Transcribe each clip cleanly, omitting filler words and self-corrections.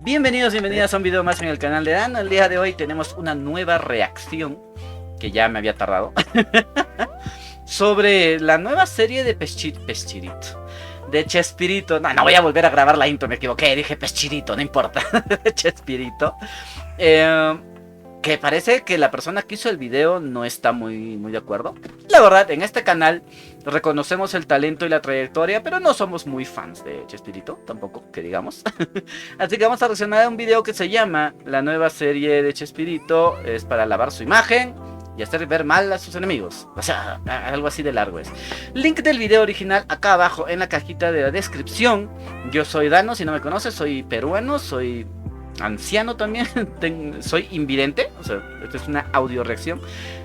Bienvenidos, bienvenidas a un video más en el canal de Dan. El día de hoy tenemos una nueva reacción, que ya me había tardado, sobre la nueva serie de Pechirito. De Chespirito. No voy a volver a grabar la intro, me equivoqué, dije Pechirito, no importa. De Chespirito. Que parece que la persona que hizo el video no está muy de acuerdo. La verdad, en este canal reconocemos el talento y la trayectoria, pero no somos muy fans de Chespirito, tampoco, que digamos. Así que vamos a reaccionar a un video que se llama La nueva serie de Chespirito es para lavar su imagen y hacer ver mal a sus enemigos. O sea, algo así de largo es. Link del video original acá abajo en la cajita de la descripción. Yo soy Dano, si no me conoces, soy peruano, soy anciano también, soy invidente, o sea, esto es una audio reacción.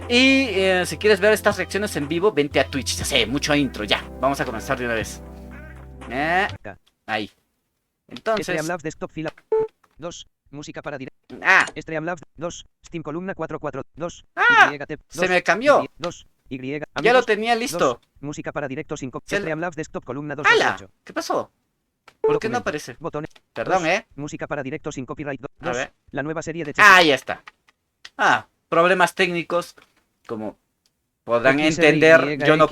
Y si quieres ver estas reacciones en vivo, vente a Twitch. Ya sé, mucho intro, ya, vamos a comenzar de una vez. Ahí. Entonces Streamlabs Desktop Fila 2, música para directo. Streamlabs 2, Steam columna 442. Se me cambió. 2, Y. Ya lo tenía listo. 2, música para directo 5. Streamlabs Desktop columna 2. ¡Hala! ¿Qué pasó? ¿Por qué no aparece? Botones. Perdón, 2, música para directo sin copyright. 2, la nueva serie de Ahí está. Problemas técnicos, como podrán entender, yo no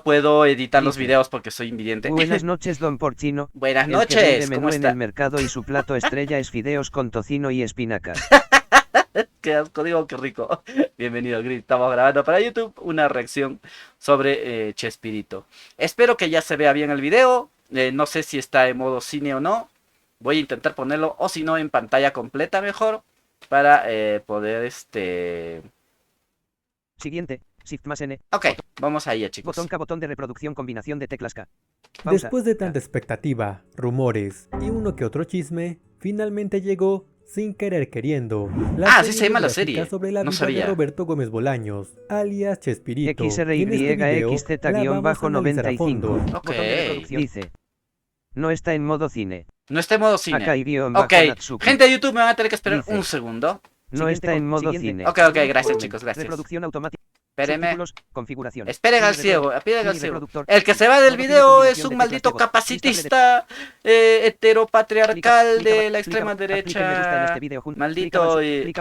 puedo editar los videos porque soy invidente. Buenas noches, don Porcino. Buenas noches, ¿cómo está? En el mercado y su plato estrella es fideos con tocino y espinacas. Qué asco, digo, qué rico. Bienvenido, Gris. Estamos grabando para YouTube una reacción sobre Chespirito. Espero que ya se vea bien el video. No sé si está en modo cine o no. Voy a intentar ponerlo, o si no, en pantalla completa mejor. Para poder Siguiente, Shift más N. Ok, vamos ahí, chicos. Botón K, botón de reproducción, combinación de teclas K. Pausa. Después de tanta expectativa, rumores y uno que otro chisme, finalmente llegó Sin Querer Queriendo. Así se llama la serie. Sobre la no vida sabía. de Roberto Gómez Bolaños, alias Chespirito. XRYXZ-95. Ok. Dice. No está en modo cine. No está en modo cine. Acá Ok, gente de YouTube me van a tener que esperar un segundo. No está en modo cine. Ok, gracias chicos, gracias. Reproducción automática. Espérenme. Configuración. Esperen al ciego, piden al ciego. El que se va del video es un maldito capacitista heteropatriarcal de la extrema derecha. Maldito y... ¿Qué?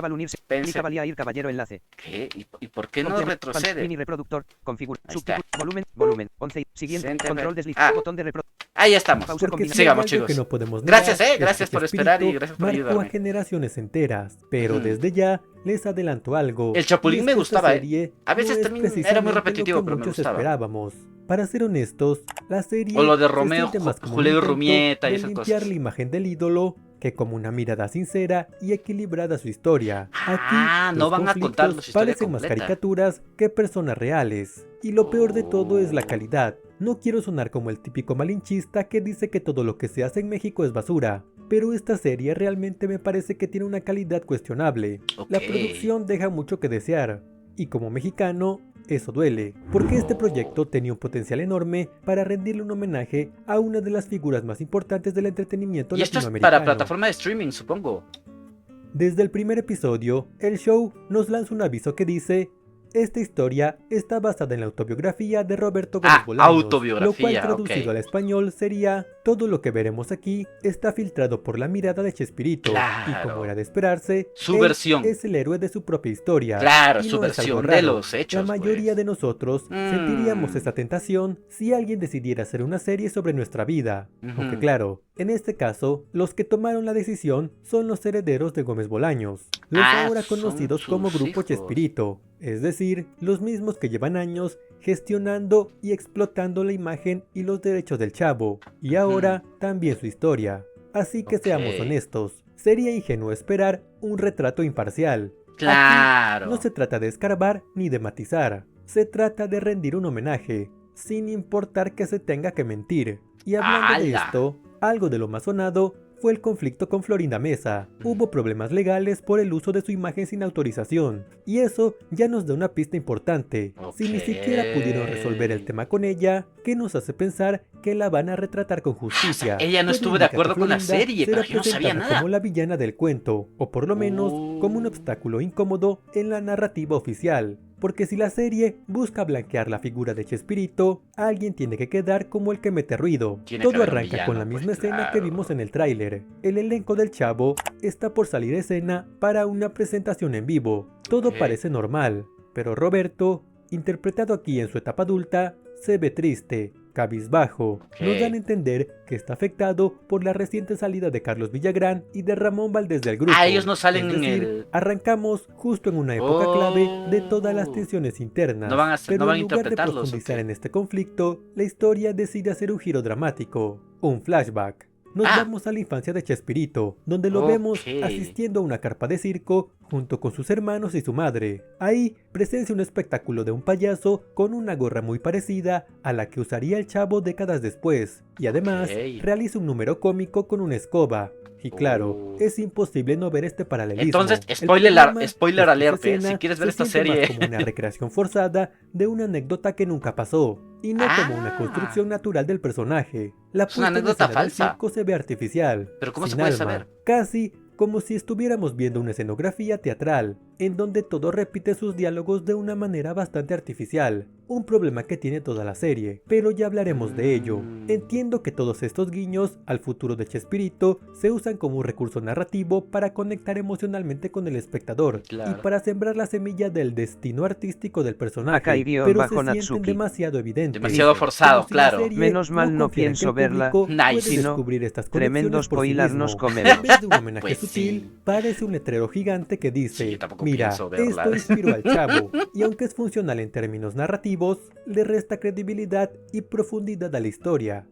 ¿Y por qué no retrocede? Mini reproductor, configura, volumen, 11, siguiente, control desliz, botón de reproducción. Ahí estamos. Sigamos, chicos. No gracias, gracias por esperar y gracias por ayudarme. Marcó a generaciones enteras, pero desde ya les adelanto algo. El Chapulín me gustaba, a veces no también era muy repetitivo, pero me gustaba. Esperábamos. Para ser honestos, la serie o lo de Romeo, Julio Rumieta y esas limpiar cosas. La imagen del ídolo que como una mirada sincera y equilibrada a su historia. Aquí no van a contar su historia parecen completa. más caricaturas que personas reales. Y lo peor de todo es la calidad. No quiero sonar como el típico malinchista que dice que todo lo que se hace en México es basura, pero esta serie realmente me parece que tiene una calidad cuestionable. La producción deja mucho que desear, y como mexicano, eso duele, porque este proyecto tenía un potencial enorme para rendirle un homenaje a una de las figuras más importantes del entretenimiento latinoamericano. Y esto es para plataforma de streaming, supongo. Desde el primer episodio, el show nos lanza un aviso que dice: esta historia está basada en la autobiografía de Roberto Gómez Bolaños, lo cual traducido al español sería: todo lo que veremos aquí está filtrado por la mirada de Chespirito, y como era de esperarse, su versión es el héroe de su propia historia. Su versión de los hechos. La mayoría de nosotros sentiríamos esta tentación si alguien decidiera hacer una serie sobre nuestra vida, aunque claro, en este caso, los que tomaron la decisión son los herederos de Gómez Bolaños, los ahora conocidos como Grupo Chespirito, es decir, los mismos que llevan años gestionando y explotando la imagen y los derechos del chavo, y ahora también su historia. Así que seamos honestos, sería ingenuo esperar un retrato imparcial. Claro. Aquí no se trata de escarbar ni de matizar, se trata de rendir un homenaje, sin importar que se tenga que mentir. Y hablando de esto, algo de lo más sonado fue el conflicto con Florinda Mesa. Hubo problemas legales por el uso de su imagen sin autorización, y eso ya nos da una pista importante. Si ni siquiera pudieron resolver el tema con ella, ¿qué nos hace pensar que la van a retratar con justicia. Ella no Todo estuvo de indica que acuerdo con la Florinda serie, será pero yo no sabía presentada nada. como la villana del cuento, o por lo menos como un obstáculo incómodo en la narrativa oficial. Porque si la serie busca blanquear la figura de Chespirito, alguien tiene que quedar como el que mete ruido. Tiene que Todo haber un arranca con la villano, misma pues, escena que claro. vimos en el tráiler. El elenco del Chavo está por salir a escena para una presentación en vivo. Todo Ok. parece normal, pero Roberto, interpretado aquí en su etapa adulta, se ve triste, cabizbajo. Nos dan a entender que está afectado por la reciente salida de Carlos Villagrán y de Ramón Valdés del grupo. Ah, ellos no salen Es en decir, el... arrancamos justo en una época clave de todas las tensiones internas. No van a- pero no van a en lugar de interpretarlos, ¿o profundizar qué? en este conflicto, la historia decide hacer un giro dramático, un flashback. Nos Ah. vamos a la infancia de Chespirito, donde lo vemos Ok. asistiendo a una carpa de circo junto con sus hermanos y su madre. Ahí presencia un espectáculo de un payaso con una gorra muy parecida a la que usaría el Chavo décadas después, y además Ok. realiza un número cómico con una escoba. Y claro, Oh. es imposible no ver este paralelismo. Entonces, El spoiler problema alert, spoiler es que alert, esa escena si quieres ver se esta siente más serie. como una recreación forzada de una anécdota que nunca pasó, y no como una construcción natural del personaje. La Es una puesta en anécdota escena del falsa. circo se ve artificial, Pero ¿cómo se sin puede alma, saber? casi como si estuviéramos viendo una escenografía teatral, en donde todo repite sus diálogos de una manera bastante artificial, un problema que tiene toda la serie, pero ya hablaremos de ello. Entiendo que todos estos guiños al futuro de Chespirito se usan como un recurso narrativo para conectar emocionalmente con el espectador, Claro. y para sembrar la semilla del destino artístico del personaje, Akai-guión pero bajo se sienten Natsuki. demasiado evidentes. Demasiado forzado, Como si la claro. serie Menos mal no confiara en que pienso el verla. público Nice. puede Si no, descubrir estas tremendo conexiones por sí spoiler mismo. nos comemos. En vez de un homenaje Pues sutil, sí. parece un letrero gigante que dice: Sí, yo tampoco mira, pienso verla". esto inspiró al Chavo, y aunque es funcional en términos narrativos, le resta credibilidad y profundidad a la historia.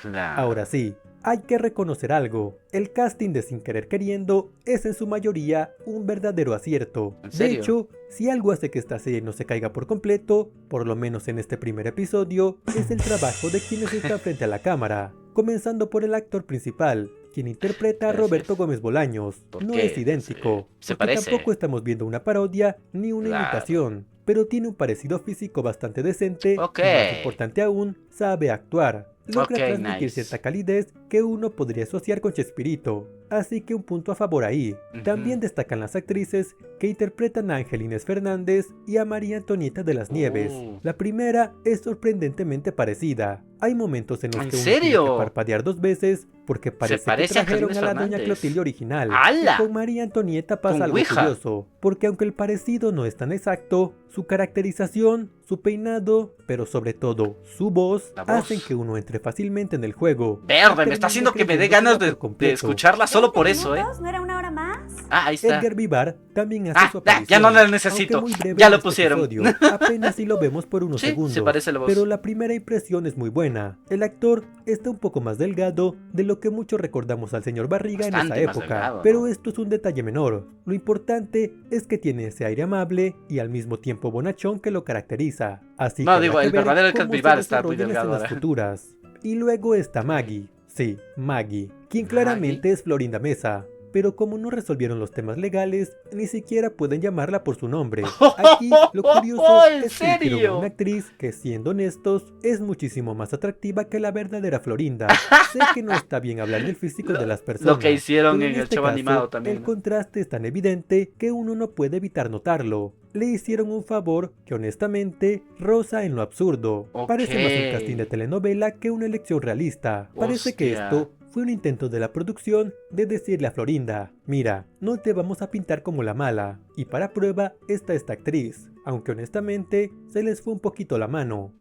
Claro. Ahora sí, hay que reconocer algo, el casting de Sin Querer Queriendo es en su mayoría un verdadero acierto. ¿En De serio? hecho, si algo hace que esta serie no se caiga por completo, por lo menos en este primer episodio, es el trabajo de quienes están frente a la cámara, comenzando por el actor principal, quien interpreta a Gracias. Roberto Gómez Bolaños. ¿Por No qué? es idéntico, Se porque parece. tampoco estamos viendo una parodia ni una Claro. imitación, pero tiene un parecido físico bastante decente Ok. y, más importante aún, sabe actuar. Logra Ok, transmitir nice. cierta calidez que uno podría asociar con Chespirito, así que un punto a favor ahí. Ujú. También destacan las actrices que interpretan a Angelines Fernández y a María Antonieta de las Nieves. La primera es sorprendentemente parecida. Hay momentos en los ¿En que uno serio? tiene que parpadear dos veces porque parece parece que a trajeron Angelines a la doña Fernández. Clotilde original. ¡Hala! Y con María Antonieta pasa Con algo Ouija. curioso, porque aunque el parecido no es tan exacto, su caracterización, su peinado, pero sobre todo su voz, La voz. hacen que uno entre fácilmente en el juego. Verde, Y me está termine haciendo que me dé creyéndosela ganas por de completo. escucharla solo por eso, minutos? ¿No era una hora más? Ah, ahí está. Edgar Vivar también hace Ah, su ya, aparición, ya no la necesito. aunque muy breve Ya en lo este pusieron. episodio. Apenas si lo vemos por unos Sí, segundos. se parece la voz. Pero la primera impresión es muy buena. El actor está un poco más delgado de lo que muchos recordamos al señor Barriga en Bastante esa más época. delgado, ¿no? Pero esto es un detalle menor. Lo importante es que tiene ese aire amable y al mismo tiempo bonachón que lo caracteriza. Así No, que digo, habrá el que ver verdadero Edgar cómo se Vivar está muy desarrollan delgado escenas ahora. futuras. Y luego está Maggie. Sí, Maggie, quien claramente es Florinda Mesa. Pero como no resolvieron los temas legales, ni siquiera pueden llamarla por su nombre. Aquí lo curioso ¿En es que eligieron a serio? una actriz que, siendo honestos, es muchísimo más atractiva que la verdadera Florinda. Sé que no está bien hablar del físico de las personas. Lo que hicieron pero en el este show caso, animado también, El ¿no? contraste es tan evidente que uno no puede evitar notarlo. Le hicieron un favor que honestamente roza en lo absurdo. Ok. Parece más un casting de telenovela que una elección realista. Parece que Hostia. esto fue un intento de la producción de decirle a Florinda: mira, no te vamos a pintar como la mala, y para prueba está esta actriz, aunque honestamente se les fue un poquito la mano.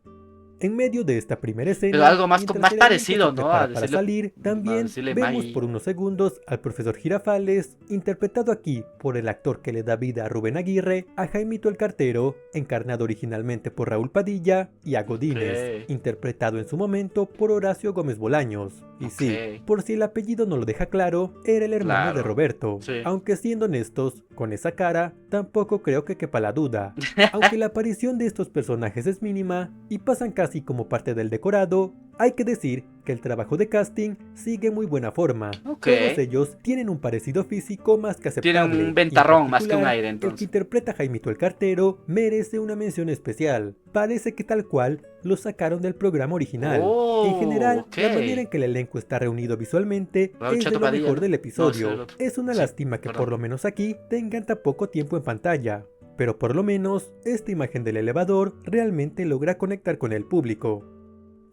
En medio de esta primera escena, Pero algo más- mientras más el elenco parecido, se ¿no? prepara A para decirle- salir, a también decirle vemos Maggie. por unos segundos al profesor Girafales, interpretado aquí por el actor que le da vida a Rubén Aguirre, a Jaimito el Cartero, encarnado originalmente por Raúl Padilla, y a Godínez, Ok. interpretado en su momento por Horacio Gómez Bolaños. Y sí, Ok. por si el apellido no lo deja claro, era el hermano Claro. de Roberto. Sí. Aunque siendo honestos, con esa cara, tampoco creo que quepa la duda. Aunque la aparición de estos personajes es mínima y pasan casi como parte del decorado, Hay que decir que el trabajo de casting sigue muy buena forma. Ok. Todos ellos tienen un parecido físico más que aceptable. Tienen un y en ventarrón más que un particular, aire, El entonces. que interpreta a Jaimito el Cartero merece una mención especial. Parece que tal cual lo sacaron del programa original. Oh, En general, ok. la manera en que el elenco está reunido visualmente Raúl es de Cheto lo Padilla, mejor ¿no? del No, episodio. ese es el otro. Es una Sí, lástima que perdón. por lo menos aquí tengan tan poco tiempo en pantalla. Pero por lo menos, esta imagen del elevador realmente logra conectar con el público.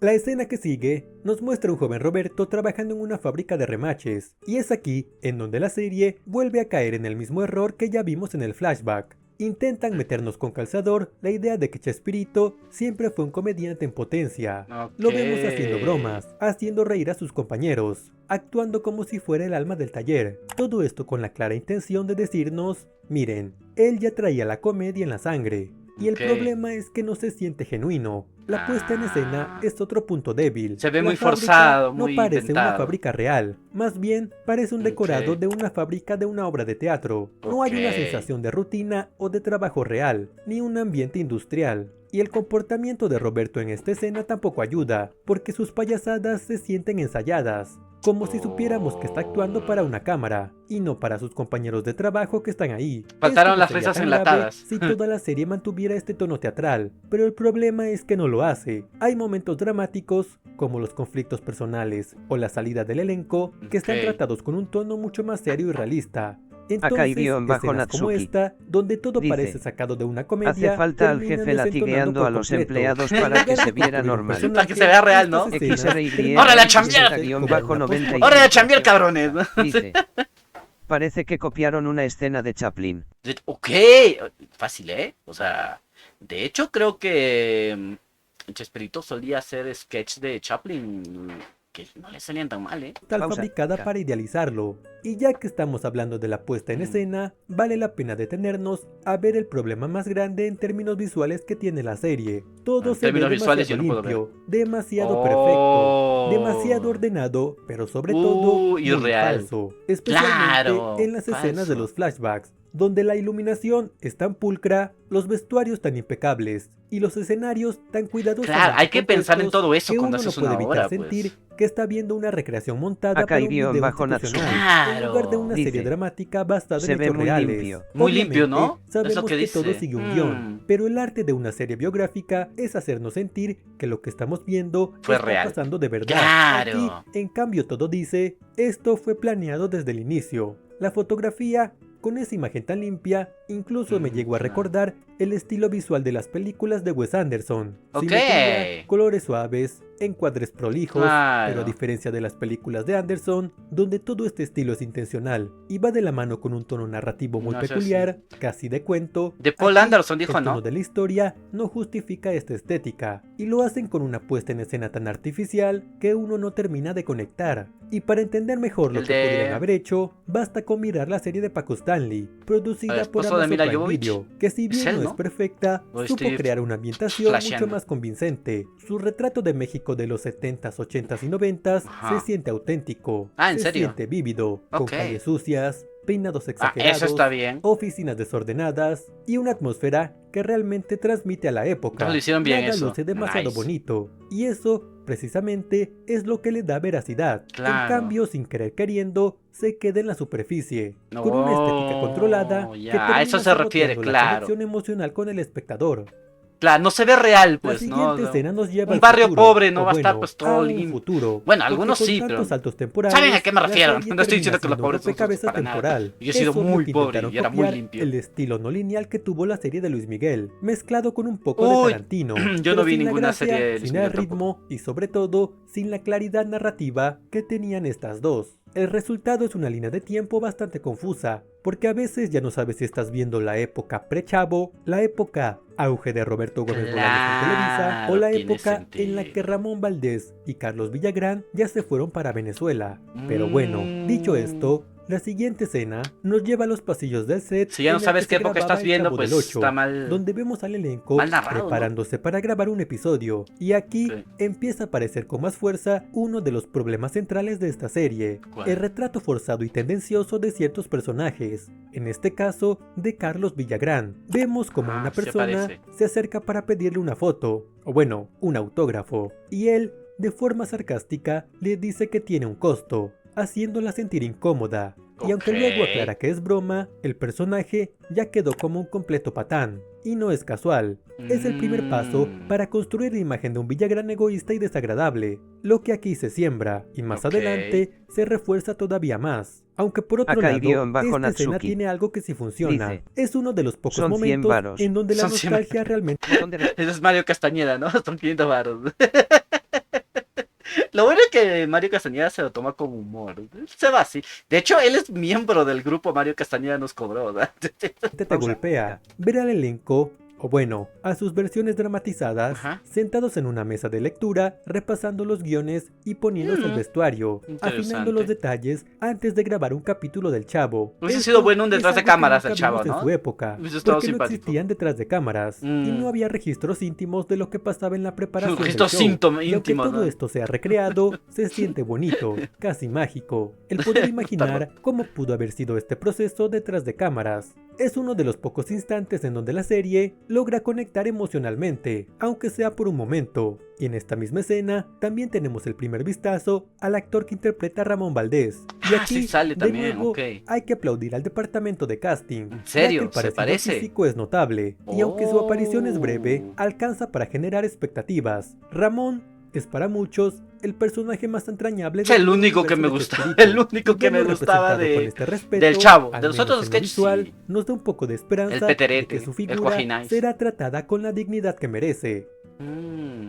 La escena que sigue nos muestra a un joven Roberto trabajando en una fábrica de remaches, y es aquí en donde la serie vuelve a caer en el mismo error que ya vimos en el flashback. Intentan meternos con calzador la idea de que Chespirito siempre fue un comediante en potencia. Lo vemos haciendo bromas, haciendo reír a sus compañeros, actuando como si fuera el alma del taller. Todo esto con la clara intención de decirnos, miren, él ya traía la comedia en la sangre. Y el Ok. problema es que no se siente genuino. La puesta en escena es otro punto débil. Se ve La muy fábrica forzado, no muy parece una inventado. fábrica real, más bien parece un decorado Ok. de una fábrica de una obra de teatro. No hay una Ok. sensación de rutina o de trabajo real, ni un ambiente industrial. Y el comportamiento de Roberto en esta escena tampoco ayuda, porque sus payasadas se sienten ensayadas, como si supiéramos que está actuando para una cámara, y no para sus compañeros de trabajo que están ahí. Faltaron Esto no las sería risas tan grave enlatadas. si toda la serie mantuviera este tono teatral, pero el problema es que no lo hace. Hay momentos dramáticos, como los conflictos personales o la salida del elenco, que están Ok. tratados con un tono mucho más serio y realista. Acá Entonces, guión bajo escenas como Natsuki. esta, donde todo Dice, parece sacado de una comedia, Hace falta al terminan jefe desentonando latigueando por a los completo. empleados En para que lugar de se viera construir un normal. personaje, Para que se vea real, estas ¿no? escenas XRY. terminan ¡Órale, a chambear! como Bajo una 90 y postura. ¡Hora de chambear, cabrones! Dice. Parece que copiaron una escena de Chaplin. Ok, fácil, ¿eh? O sea, de hecho creo que Chespirito solía hacer sketch de Chaplin que no le salían tan mal, ¿eh? Tal Pausa. fabricada Ya. para idealizarlo. Y ya que estamos hablando de la puesta en escena, vale la pena detenernos a ver el problema más grande en términos visuales que tiene la serie. Todo En se ve términos visuales demasiado yo no puedo limpio, demasiado Oh. perfecto, demasiado ordenado, pero sobre todo muy irreal. falso. Especialmente Claro, en las escenas de falso. los flashbacks, donde la iluminación es tan pulcra, los vestuarios tan impecables y los escenarios tan cuidadosamente Claro, hay que pensar en compuestos todo eso que cuando uno no haces puede una evitar obra, sentir pues. que está viendo una recreación montada Acá para un guión video bajo institucional, Natsuki. en lugar de una Dice, serie dramática basada se en ve hechos muy reales. limpio. Muy limpio, ¿no? Obviamente, Es lo sabemos que que todo dice. sigue un guión, pero el arte de una serie biográfica es hacernos sentir que lo que estamos viendo Fue está real. pasando de verdad. Claro. Aquí, en cambio, todo dice, esto fue planeado desde el inicio. La fotografía, con esa imagen tan limpia, incluso me llegó a claro. recordar el estilo visual de las películas de Wes Anderson. Ok. Simetría, colores suaves, encuadres prolijos, Claro. pero a diferencia de las películas de Anderson, donde todo este estilo es intencional y va de la mano con un tono narrativo muy No, eso peculiar, casi de cuento, De Paul aquí, Anderson dijo, el tono ¿no? de la historia no justifica esta estética, y lo hacen con una puesta en escena tan artificial que uno no termina de conectar. Y para entender mejor lo El que de- podrían haber hecho, basta con mirar la serie de Paco Stanley, producida El por esposo de Amazon Mila Prime Jovovich. Video, que si bien Es él, no ¿no? es perfecta, O supo estoy crear una ambientación flasheando. mucho más convincente. Su retrato de México de los 70s, 80s y 90s Ajá. se siente auténtico, Ah, ¿en se serio? siente vívido, con Ok. calles sucias, peinados Ah, exagerados, eso está bien. oficinas desordenadas y una atmósfera que realmente transmite a la época. Entonces lo hicieron bien Nada eso. luce demasiado Nice. bonito, y eso precisamente es lo que le da veracidad. Claro. En cambio, sin querer queriendo, se queda en la superficie, con una estética Oh, controlada ya, que termina a eso se refiere, saboteando la claro. conexión emocional con el espectador. Claro, no se ve real, La pues, siguiente ¿no? escena nos lleva Un al barrio futuro, pobre no o va a estar, bueno, pues, todo a un limpio. futuro. Bueno, porque algunos con sí, tantos pero saltos temporales, ¿saben a qué me la refiero? serie No estoy termina diciendo que los siendo un pobres son rompecabezas para nada. temporal. Yo he sido Es obvio muy que pobre intentaron y era muy copiar limpio. el estilo no lineal que tuvo la serie de Luis Miguel, mezclado con un poco de Uy, Tarantino. yo pero no vi sin la ninguna gracia, serie de Luis sin Miguel el ritmo y sobre todo sin la claridad narrativa que tenían estas dos. El resultado es una línea de tiempo bastante confusa, porque a veces ya no sabes si estás viendo la época pre-Chavo, la época auge de Roberto Gómez Bolaños en Televisa, o la Claro, tiene época en la sentido. que Ramón Valdés y Carlos Villagrán ya se fueron para Venezuela. Pero bueno, dicho esto, la siguiente escena nos lleva a los pasillos del set. Si ya no en el sabes que qué se época grababa estás El viendo, Chavo pues del Ocho, está mal. donde vemos al elenco mal narrado, ¿no? preparándose para grabar un episodio. Y aquí Sí. empieza a aparecer con más fuerza uno de los problemas centrales de esta serie: ¿Cuál? el retrato forzado y tendencioso de ciertos personajes, en este caso de Carlos Villagrán. Vemos como Ah, una sí persona aparece. se acerca para pedirle una foto, o bueno, un autógrafo, y él de forma sarcástica le dice que tiene un costo, haciéndola sentir incómoda. Y aunque luego aclara que es broma, el personaje ya quedó como un completo patán. Y no es casual, es el primer paso para construir la imagen de un villagran egoísta y desagradable, lo que aquí se siembra, y más adelante se refuerza todavía más. Aunque por otro lado, esta escena tiene algo que sí funciona. Dice, es uno de los pocos son 100 momentos varos. en donde la Son 100 nostalgia realmente... Ese es Mario Castañeda, ¿no? Están pidiendo varos. Lo bueno es que Mario Castañeda se lo toma con humor. Se va así. De hecho, él es miembro del grupo Mario Castañeda nos cobró, ¿verdad? te golpea. Ver al elenco, o bueno, a sus versiones dramatizadas, sentados en una mesa de lectura, repasando los guiones y poniéndose el vestuario, afinando los detalles antes de grabar un capítulo del Chavo. Hubiese sido bueno un detrás de cámaras del Chavo, ¿no? En su época, porque no existían detrás de cámaras y no había registros íntimos de lo que pasaba en la preparación del show. Y aunque todo esto sea recreado, se siente bonito, casi mágico, el poder imaginar cómo pudo haber sido este proceso detrás de cámaras. Es uno de los pocos instantes en donde la serie logra conectar emocionalmente, aunque sea por un momento. Y en esta misma escena también tenemos el primer vistazo al actor que interpreta a Ramón Valdés. Y aquí, sí sale también, de nuevo, hay que aplaudir al departamento de casting. ¿En serio? Ya que el ¿Se parece? físico es notable, y aunque su aparición es breve, alcanza para generar expectativas. Ramón es para muchos el personaje más entrañable es el único que me gustaba, el único que me gustaba del Chavo. De los otros sketches sí. Nos da un poco de esperanza el peterete, de que su figura será tratada con la dignidad que merece.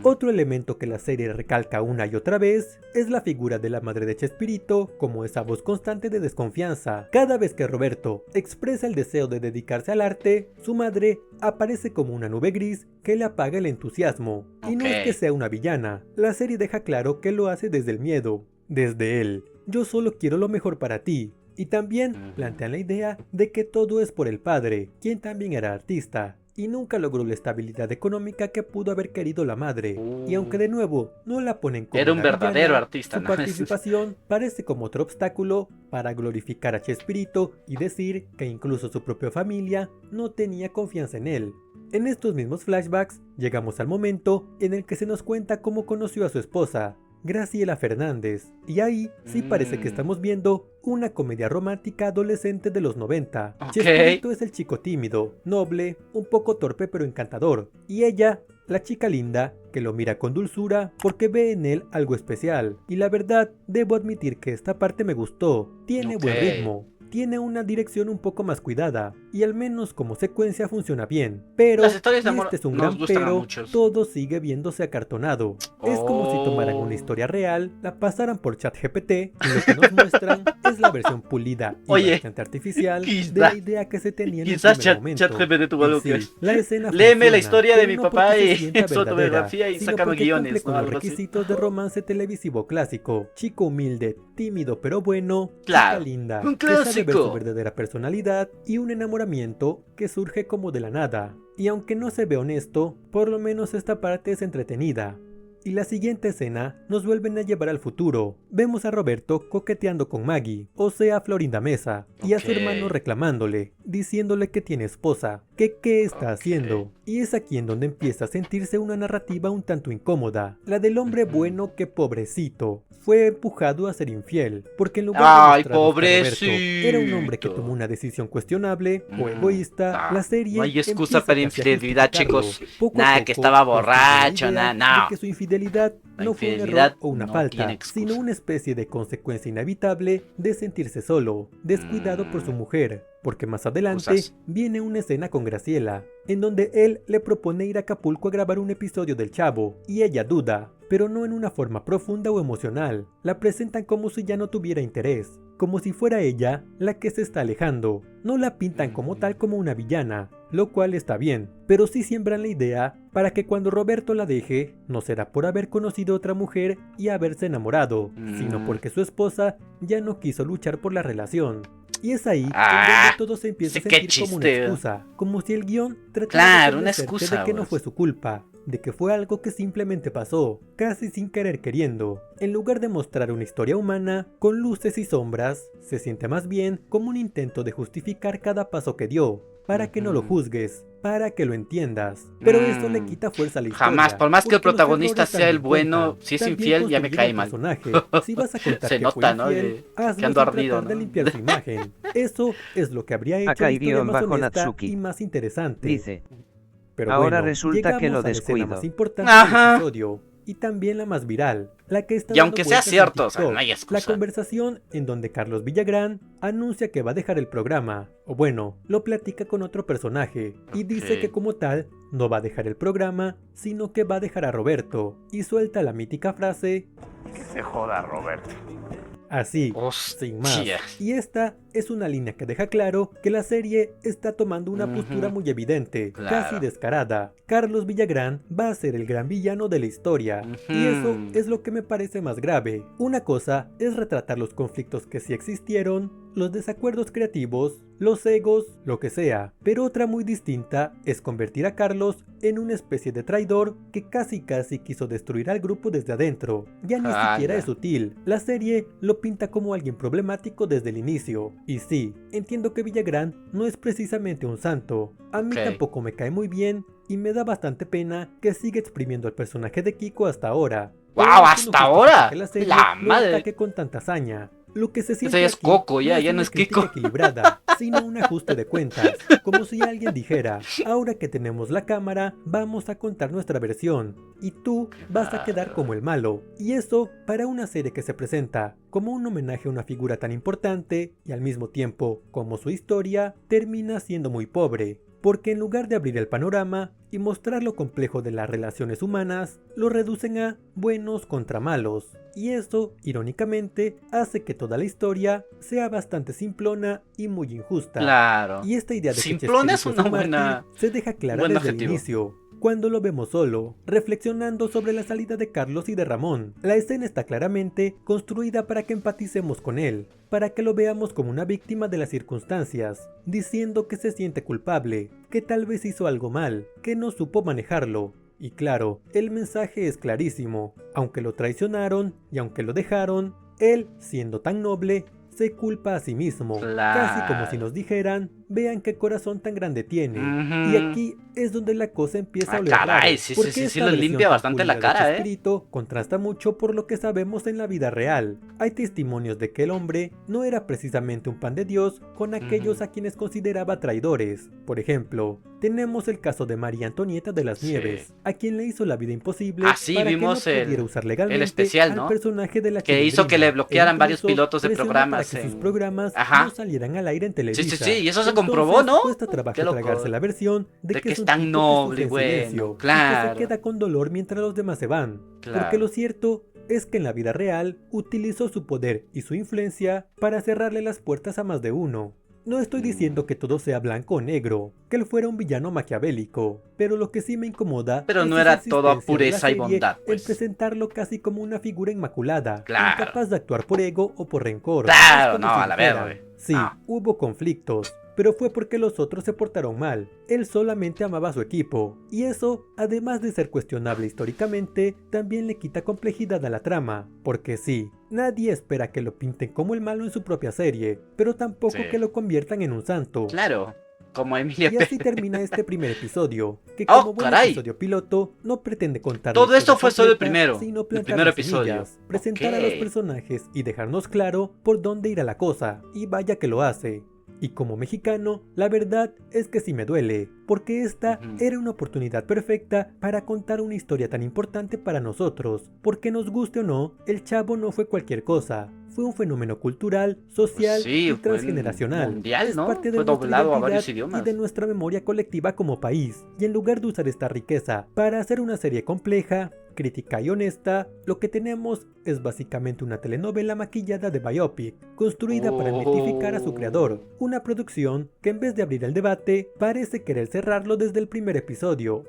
Otro elemento que la serie recalca una y otra vez es la figura de la madre de Chespirito como esa voz constante de desconfianza. Cada vez que Roberto expresa el deseo de dedicarse al arte, su madre aparece como una nube gris que le apaga el entusiasmo. Y no es que sea una villana, la serie deja claro que lo hace desde el miedo, desde él. Yo solo quiero lo mejor para ti. Y también plantean la idea de que todo es por el padre, quien también era artista. Y nunca logró la estabilidad económica que pudo haber querido la madre. Y aunque de nuevo no la ponen como era un verdadero villana, artista, su participación parece como otro obstáculo para glorificar a Chespirito y decir que incluso su propia familia no tenía confianza en él. En estos mismos flashbacks llegamos al momento en el que se nos cuenta cómo conoció a su esposa, Graciela Fernández, y ahí sí parece que estamos viendo una comedia romántica adolescente de los 90. Chespirito es el chico tímido, noble, un poco torpe pero encantador, y ella, la chica linda, que lo mira con dulzura porque ve en él algo especial. Y la verdad, debo admitir que esta parte me gustó, tiene buen ritmo. Tiene una dirección un poco más cuidada, y al menos como secuencia funciona bien. Pero, las historias de amor este es un gran pero, todo sigue viéndose acartonado. Es como si tomaran una historia real, la pasaran por ChatGPT, y lo que nos muestran es la versión pulida y bastante artificial de la idea que se tenía en el primer momento. ChatGPT tuvo algo que ver. La escena léeme la historia de mi no papá y su autobiografía y sácame guiones. Con los requisitos de romance televisivo clásico. Chico humilde, tímido pero bueno, claro, chica linda, un clásico. Ver su verdadera personalidad y un enamoramiento que surge como de la nada. Y aunque no se ve honesto, por lo menos esta parte es entretenida. Y la siguiente escena nos vuelven a llevar al futuro. Vemos a Roberto coqueteando con Maggie, o sea Florinda Mesa, y a su hermano reclamándole, diciéndole que tiene esposa, que qué está haciendo. Y es aquí en donde empieza a sentirse una narrativa un tanto incómoda, la del hombre bueno que pobrecito fue empujado a ser infiel, porque en lugar de mostrar que Roberto era un hombre que tomó una decisión cuestionable o egoísta, la serie no hay excusa para infidelidad, chicos. Nada que estaba borracho, nada, que su infidelidad no fue un error o una falta, sino una especie de consecuencia inevitable de sentirse solo, descuidado por su mujer. Porque más adelante viene una escena con Graciela, en donde él le propone ir a Acapulco a grabar un episodio del Chavo, y ella duda, pero no en una forma profunda o emocional. La presentan como si ya no tuviera interés, como si fuera ella la que se está alejando. No la pintan como tal como una villana, lo cual está bien, pero sí siembran la idea para que cuando Roberto la deje, no será por haber conocido a otra mujer y haberse enamorado, sino porque su esposa ya no quiso luchar por la relación. Y es ahí en donde todo se empieza a sentir como una excusa, como si el guión tratara de convencerte de que no fue su culpa, de que fue algo que simplemente pasó, casi sin querer queriendo. En lugar de mostrar una historia humana, con luces y sombras, se siente más bien como un intento de justificar cada paso que dio, para que no lo juzgues, para que lo entiendas. Pero eso le quita fuerza a la historia. Jamás, por más que el porque los protagonista errores sea el también bueno, cuentan. si es También infiel ya me construyen cae al mal. personaje. Si vas a contar Se que nota, fue ¿no? infiel, Que hazlo ando sin ardido, tratar de ¿no? limpiar su imagen. Eso es lo que habría hecho Acá la y historia más bajo honesta Natsuki. y más interesante. Dice, Pero ahora bueno, resulta que llegamos lo a la escena descuido. más importante Ajá. del episodio, y también la más viral, la que está Y dando aunque sea vueltas en cierto, o sea, TikTok, no hay la excusa. conversación en donde Carlos Villagrán anuncia que va a dejar el programa, o bueno, lo platica con otro personaje, y dice Ok. que como tal, no va a dejar el programa, sino que va a dejar a Roberto, y suelta la mítica frase, Que se joda, Roberto. así, sin más. Hostia. Y esta es una línea que deja claro que la serie está tomando una postura muy evidente, Claro. casi descarada. Carlos Villagrán va a ser el gran villano de la historia. Y eso es lo que me parece más grave. Una cosa es retratar los conflictos que sí existieron, los desacuerdos creativos, los egos, lo que sea. Pero otra muy distinta es convertir a Carlos en una especie de traidor que casi quiso destruir al grupo desde adentro. Ya ni siquiera es sutil. La serie lo pinta como alguien problemático desde el inicio. Y sí, entiendo que Villagrán no es precisamente un santo. A mí tampoco me cae muy bien y me da bastante pena que siga exprimiendo al personaje de Kiko hasta ahora. ¡Wow! Pero eso no ¡Hasta justifica ahora! que la serie ¡La lo madre! ataque con tanta hazaña. Lo que se siente Ese ya es aquí Coco, ya es no una es crítica Kiko. equilibrada, sino un ajuste de cuentas, como si alguien dijera, ahora que tenemos la cámara, vamos a contar nuestra versión, y tú vas a quedar como el malo. Y eso, para una serie que se presenta como un homenaje a una figura tan importante, y al mismo tiempo, como su historia, termina siendo muy pobre. Porque en lugar de abrir el panorama y mostrar lo complejo de las relaciones humanas, lo reducen a buenos contra malos. Y eso, irónicamente, hace que toda la historia sea bastante simplona y muy injusta. Claro. Y esta idea de que Simplona es Chespirito una un buena... mártir se deja clara buen desde el adjetivo. inicio. Cuando lo vemos solo, reflexionando sobre la salida de Carlos y de Ramón, la escena está claramente construida para que empaticemos con él, para que lo veamos como una víctima de las circunstancias, diciendo que se siente culpable, que tal vez hizo algo mal, que no supo manejarlo. Y claro, el mensaje es clarísimo, aunque lo traicionaron y aunque lo dejaron, él, siendo tan noble, se culpa a sí mismo, casi como si nos dijeran, vean qué corazón tan grande tiene. Y aquí es donde la cosa empieza a oler caray, raro, sí, porque sí, esta lo versión limpia tan bastante la pulida de cara, Chespirito contrasta mucho por lo que sabemos en la vida real. Hay testimonios de que el hombre no era precisamente un pan de Dios con aquellos a quienes consideraba traidores. Por ejemplo, tenemos el caso de María Antonieta de las Nieves, a quien le hizo la vida imposible para vimos que no pudiera usar legalmente el especial, al ¿no? personaje de la Que hizo que le bloquearan varios incluso pilotos de presionó programas para que sus en... programas Ajá. no salieran al aire en Televisa. Y eso se comprobó, ¿no? Cuesta trabajo Qué loco. tragarse la versión de que es es un tan tipo noble, que sufre en silencio, bueno, y claro. que se queda con dolor mientras los demás se van. Claro. Porque lo cierto es que en la vida real utilizó su poder y su influencia para cerrarle las puertas a más de uno. No estoy diciendo que todo sea blanco o negro, que él fuera un villano maquiavélico, pero lo que sí me incomoda Pero es no esa era todo insistencia de la pureza y serie bondad, pues. en presentarlo casi como una figura inmaculada, Claro. incapaz de actuar por ego o por rencor. Claro, Es como no, si a la dijera, verga, güey. sí, No. hubo conflictos, pero fue porque los otros se portaron mal. Él solamente amaba a su equipo, y eso, además de ser cuestionable históricamente, también le quita complejidad a la trama, porque sí, nadie espera que lo pinten como el malo en su propia serie, pero tampoco Sí. que lo conviertan en un santo. Claro, como Emilia Y así Pérez. termina este primer episodio, que ¡Oh, como buen caray! episodio piloto, no pretende contar Todo la esto historia fue solo el completa, primero, sino el plantar primer las episodio. semillas, presentar a los Ok. personajes y dejarnos claro por dónde irá la cosa, y vaya que lo hace. Y como mexicano, la verdad es que sí me duele, porque esta Ujú. era una oportunidad perfecta para contar una historia tan importante para nosotros, porque nos guste o no, el Chavo no fue cualquier cosa. Fue un fenómeno cultural, social Sí, y fue transgeneracional. mundial, Es ¿no? parte de Fue nuestra doblado a identidad varios y idiomas. de nuestra memoria colectiva como país. Y en lugar de usar esta riqueza para hacer una serie compleja, crítica y honesta, lo que tenemos es básicamente una telenovela maquillada de biopic, construida para mitificar a su creador. Una producción que en vez de abrir el debate, parece querer cerrarlo desde el primer episodio.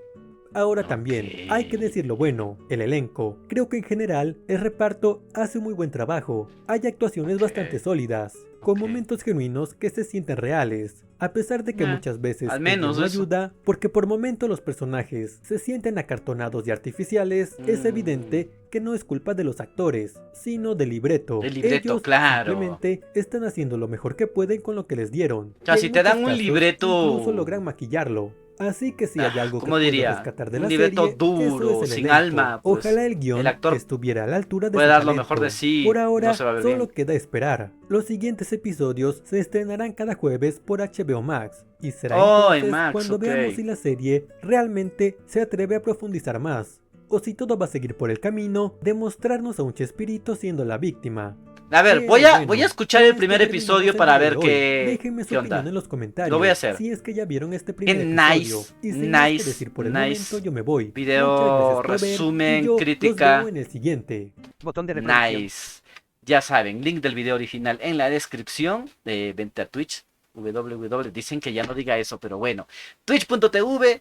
Ahora también, hay que decir lo bueno, el elenco. Creo que en general, el reparto hace un muy buen trabajo. Hay actuaciones bastante sólidas, con momentos genuinos que se sienten reales. A pesar de que muchas veces al el menos guión no eso. ayuda, porque por momentos los personajes se sienten acartonados y artificiales, es evidente que no es culpa de los actores, sino del libreto. El libreto, Ellos claro. simplemente están haciendo lo mejor que pueden con lo que les dieron. O sea, Y si en te dan muchos un casos, libreto... incluso logran maquillarlo. Así que si hay algo que ¿cómo puedo diría? rescatar de Un la libreto serie, duro, eso es el sin elenco. alma, pues, Ojalá el guión el actor estuviera a la altura de puede su dar lo talento. mejor de sí, Por ahora, no se va a ver solo bien. queda esperar. Los siguientes episodios se estrenarán cada jueves por HBO Max. Y será Oh, en entonces Max, cuando ok. veamos si la serie realmente se atreve a profundizar más. O si todo va a seguir por el camino de mostrarnos a un Chespirito siendo la víctima. A ver, Pero voy a bueno, escuchar con el esto primer terminamos episodio el para video ver de hoy. Déjenme su qué onda. opinión en los comentarios. Lo voy a hacer. Si es que ya vieron este Qué primer episodio. nice, Y sin más que nice, decir por el nice. momento, yo me voy. Video, Muchas gracias por ver, resumen, y yo crítica. los veo en el siguiente. Botón de reproducción. Nice. Ya saben, link del video original en la descripción. Vente a Twitch. www. Dicen que ya no diga eso, pero bueno. Twitch.tv//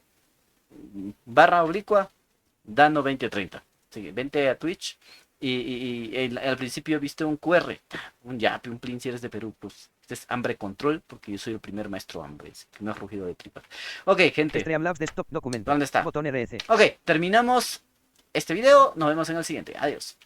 Dano2030. Sí, vente a Twitch. Y al principio viste un QR. Un yape, un plin si eres de Perú. Pues este es hambre control, porque yo soy el primer maestro hambre. Así que no has rugido de tripas. Ok, gente. Streamlabs Desktop Documento. ¿Dónde está? Botón RS. Ok, terminamos este video. Nos vemos en el siguiente. Adiós.